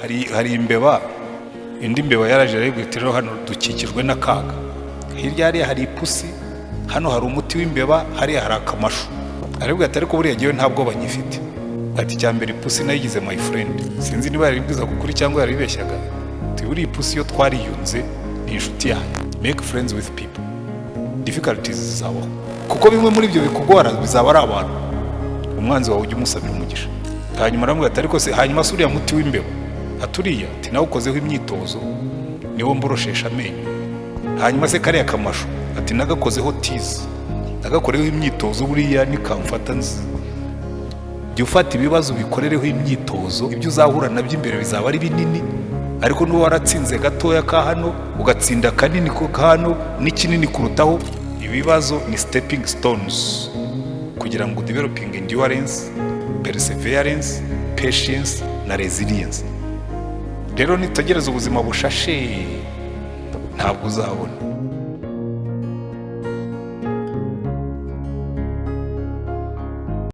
hari imbeba, indi mbeba yaraje arayibwitira hano dukikijwe n'akaga, hirya hariya hari ipusi, hano hari umuti w'imbeba, hariya hari akamashu. Aribwira ati ariko buriya ngewe ntabwo banyifite. Ati cyambere ipusi nayigize my friend, sinzi niba yaribwiza kukuri cyangwa yaribeshyaga. Ati buriya ipusi yo twariyunze ni inshuti yanjye. Make friends with people, difficulties zizabaho, kuko bimwe muri ibyo bikugora bizaba ari abantu. Umwanzi wawe ujye umusabira umugisha. Hanyuma aramubwira ati ariko se hanyuma suriya muti w'imbeba aturiya, ati nawe ukozeho imyitozo niwo mboroshesha amenyo. Hanyuma se kariya kamashu, ati nagakozeho tizi, nagakoreho imyitozo buriya nikamfata nzi. Jya ufata ibibazo bikorereho imyitozo, ibyo uzahura nabyo imbere bizaba ari binini, ariko n'uwo waratsinze gatoya ka hano ugatsinda kanini ko hano n'ikinini kurutaho. Ibibazo ni stepping stones kugira ngo developing endurance, perseverance, patience na resilience. Rero nitagereza ubuzima bushashe ntabwo uzabona.